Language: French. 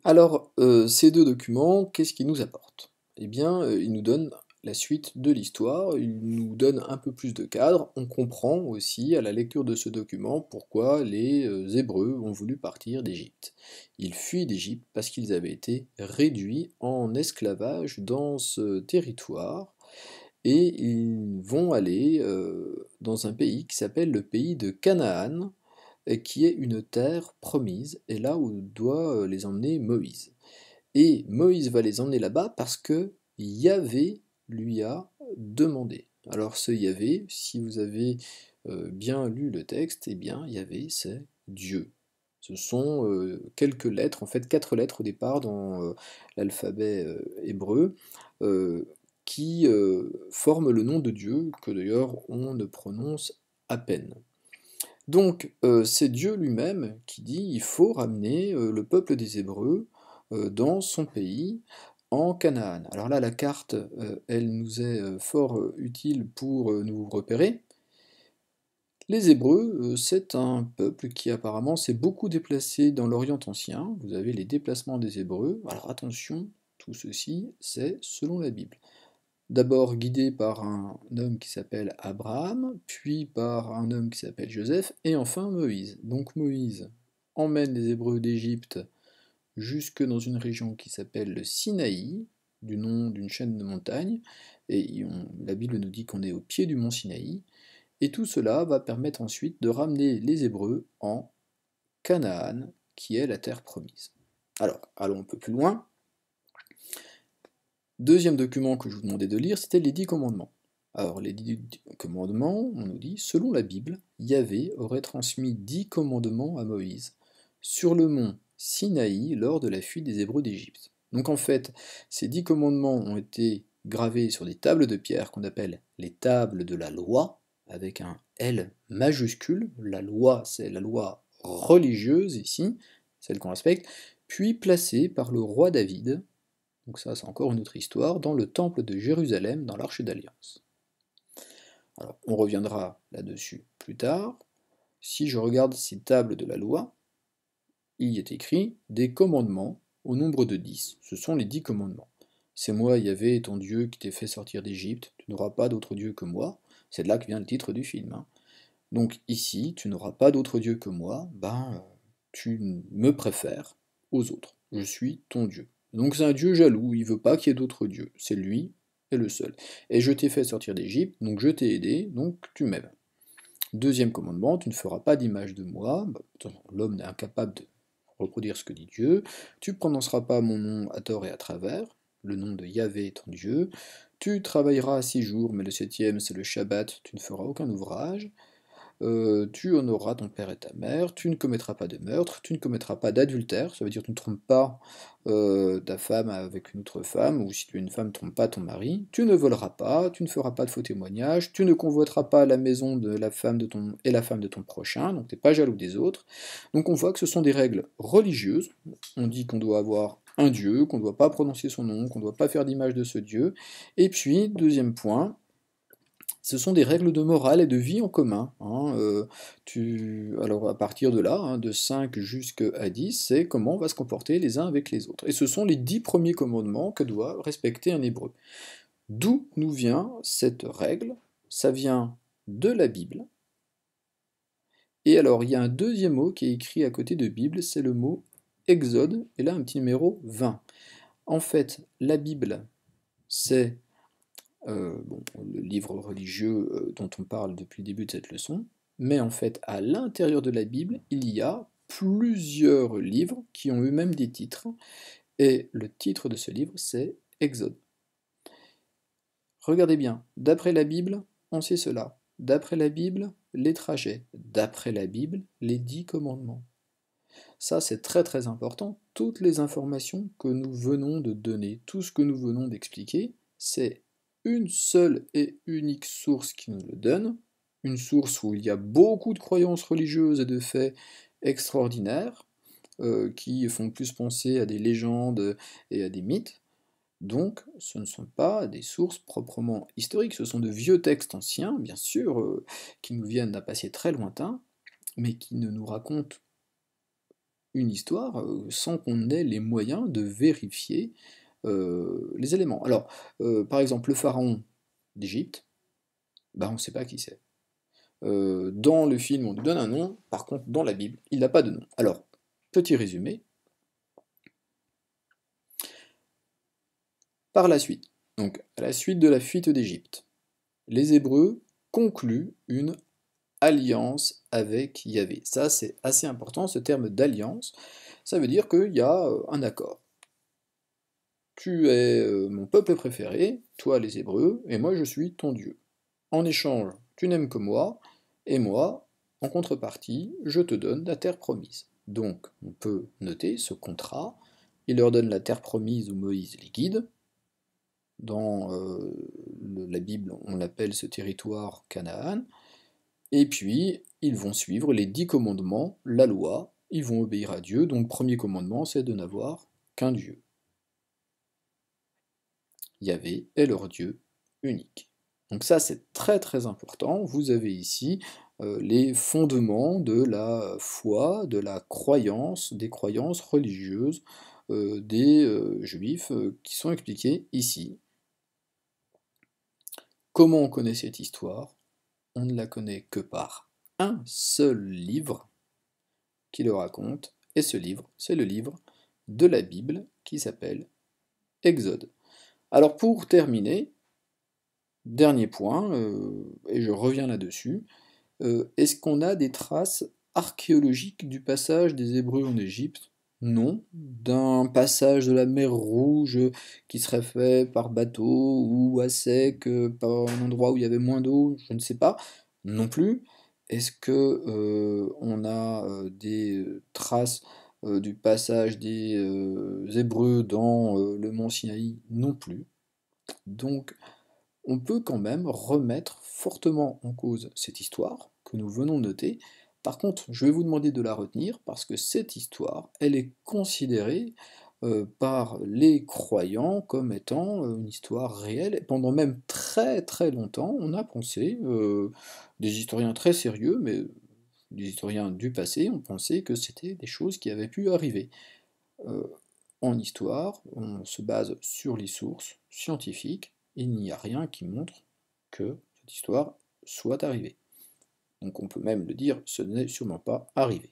Alors, ces 2 documents, qu'est-ce qu'ils nous apportent? Eh bien, ils nous donnent la suite de l'histoire, ils nous donnent un peu plus de cadre. On comprend aussi, à la lecture de ce document, pourquoi les, Hébreux ont voulu partir d'Égypte. Ils fuient d'Égypte parce qu'ils avaient été réduits en esclavage dans ce territoire et ils vont aller, dans un pays qui s'appelle le pays de Canaan, et qui est une terre promise, et là où doit les emmener Moïse. Et Moïse va les emmener là-bas parce que Yahvé lui a demandé. Alors ce Yahvé, si vous avez bien lu le texte, eh bien Yahvé c'est Dieu. Ce sont quelques lettres, en fait 4 lettres au départ dans l'alphabet hébreu, euh, qui forment le nom de Dieu, que d'ailleurs on ne prononce à peine. Donc c'est Dieu lui-même qui dit il faut ramener le peuple des Hébreux dans son pays, en Canaan. Alors là, la carte, elle nous est fort utile pour nous repérer. Les Hébreux, c'est un peuple qui apparemment s'est beaucoup déplacé dans l'Orient ancien. Vous avez les déplacements des Hébreux. Alors attention, tout ceci, c'est selon la Bible. D'abord guidé par un homme qui s'appelle Abraham, puis par un homme qui s'appelle Joseph, et enfin Moïse. Donc Moïse emmène les Hébreux d'Égypte jusque dans une région qui s'appelle le Sinaï, du nom d'une chaîne de montagnes, et la Bible nous dit qu'on est au pied du mont Sinaï, et tout cela va permettre ensuite de ramener les Hébreux en Canaan, qui est la terre promise. Alors, allons un peu plus loin. Deuxième document que je vous demandais de lire, c'était les 10 commandements. Alors, les 10 commandements, on nous dit, selon la Bible, Yahvé aurait transmis 10 commandements à Moïse sur le mont Sinaï lors de la fuite des Hébreux d'Égypte. Donc en fait, ces 10 commandements ont été gravés sur des tables de pierre qu'on appelle les tables de la loi, avec un L majuscule. La loi, c'est la loi religieuse ici, celle qu'on respecte, puis placés par le roi David, donc ça c'est encore une autre histoire, dans le temple de Jérusalem, dans l'Arche d'Alliance. Alors on reviendra là-dessus plus tard. Si je regarde ces tables de la loi, il y est écrit des commandements au nombre de 10. Ce sont les 10 commandements. C'est moi, Yahvé, ton Dieu, qui t'ai fait sortir d'Égypte, tu n'auras pas d'autre Dieu que moi. C'est de là que vient le titre du film, hein. Donc ici, tu n'auras pas d'autre Dieu que moi, tu me préfères aux autres. Je suis ton Dieu. Donc c'est un Dieu jaloux, il veut pas qu'il y ait d'autres dieux. C'est lui et le seul. Et je t'ai fait sortir d'Égypte, donc je t'ai aidé, donc tu m'aimes. Deuxième commandement, tu ne feras pas d'image de moi. L'homme est incapable de reproduire ce que dit Dieu. Tu ne prononceras pas mon nom à tort et à travers, le nom de Yahvé ton Dieu. Tu travailleras 6 jours, mais le septième c'est le Shabbat, tu ne feras aucun ouvrage. Tu honoreras ton père et ta mère, tu ne commettras pas de meurtre, tu ne commettras pas d'adultère, ça veut dire tu ne trompes pas ta femme avec une autre femme, ou si tu es une femme, ne trompe pas ton mari, tu ne voleras pas, tu ne feras pas de faux témoignages, tu ne convoiteras pas la maison de la femme de ton et la femme de ton prochain, donc tu n'es pas jaloux des autres. Donc on voit que ce sont des règles religieuses, on dit qu'on doit avoir un Dieu, qu'on ne doit pas prononcer son nom, qu'on ne doit pas faire d'image de ce Dieu, et puis, deuxième point, ce sont des règles de morale et de vie en commun, hein, alors à partir de là, hein, de 5 jusqu'à 10, c'est comment on va se comporter les uns avec les autres. Et ce sont les 10 premiers commandements que doit respecter un hébreu. D'où nous vient cette règle? Ça vient de la Bible. Et alors, il y a un deuxième mot qui est écrit à côté de Bible, c'est le mot Exode, et là un petit numéro 20. En fait, la Bible, c'est le livre religieux dont on parle depuis le début de cette leçon, mais en fait, à l'intérieur de la Bible, il y a plusieurs livres qui ont eux-mêmes des titres, et le titre de ce livre, c'est Exode. Regardez bien, d'après la Bible, on sait cela. D'après la Bible, les trajets. D'après la Bible, les 10 commandements. Ça, c'est très très important. Toutes les informations que nous venons de donner, tout ce que nous venons d'expliquer, c'est une seule et unique source qui nous le donne, une source où il y a beaucoup de croyances religieuses et de faits extraordinaires, qui font plus penser à des légendes et à des mythes. Donc, ce ne sont pas des sources proprement historiques, ce sont de vieux textes anciens, bien sûr, qui nous viennent d'un passé très lointain, mais qui ne nous racontent une histoire sans qu'on ait les moyens de vérifier les éléments. Alors, par exemple, le pharaon d'Égypte, bah, on ne sait pas qui c'est. Dans le film, on lui donne un nom, par contre, dans la Bible, il n'a pas de nom. Alors, petit résumé, par la suite, donc à la suite de la fuite d'Égypte, les Hébreux concluent une alliance avec Yahvé. Ça, c'est assez important, ce terme d'alliance. Ça veut dire qu'il y a un accord. Tu es mon peuple préféré, toi les Hébreux, et moi je suis ton Dieu. En échange, tu n'aimes que moi, et moi, en contrepartie, je te donne la terre promise. Donc, on peut noter ce contrat. Il leur donne la terre promise où Moïse les guide. Dans la Bible, on l'appelle ce territoire Canaan. Et puis, ils vont suivre les 10 commandements, la loi, ils vont obéir à Dieu. Donc, premier commandement, c'est de n'avoir qu'un Dieu. Yahvé est leur Dieu unique. Donc ça, c'est très très important. Vous avez ici les fondements de la foi, de la croyance, des croyances religieuses des juifs qui sont expliqués ici. Comment on connaît cette histoire? On ne la connaît que par un seul livre qui le raconte, et ce livre, c'est le livre de la Bible qui s'appelle Exode. Alors pour terminer, dernier point, et je reviens là-dessus, est-ce qu'on a des traces archéologiques du passage des Hébreux en Égypte? Non. D'un passage de la mer Rouge qui serait fait par bateau ou à sec, par un endroit où il y avait moins d'eau, je ne sais pas. Non plus. Est-ce que on a des traces du passage des Hébreux dans le mont Sinaï? Non plus. Donc, on peut quand même remettre fortement en cause cette histoire que nous venons de noter. Par contre, je vais vous demander de la retenir parce que cette histoire, elle est considérée par les croyants comme étant une histoire réelle. Et pendant même très très longtemps, on a pensé, des historiens très sérieux, mais des historiens du passé, ont pensé que c'était des choses qui avaient pu arriver. Euh, En histoire, on se base sur les sources scientifiques, il n'y a rien qui montre que cette histoire soit arrivée. Donc on peut même le dire, ce n'est sûrement pas arrivé.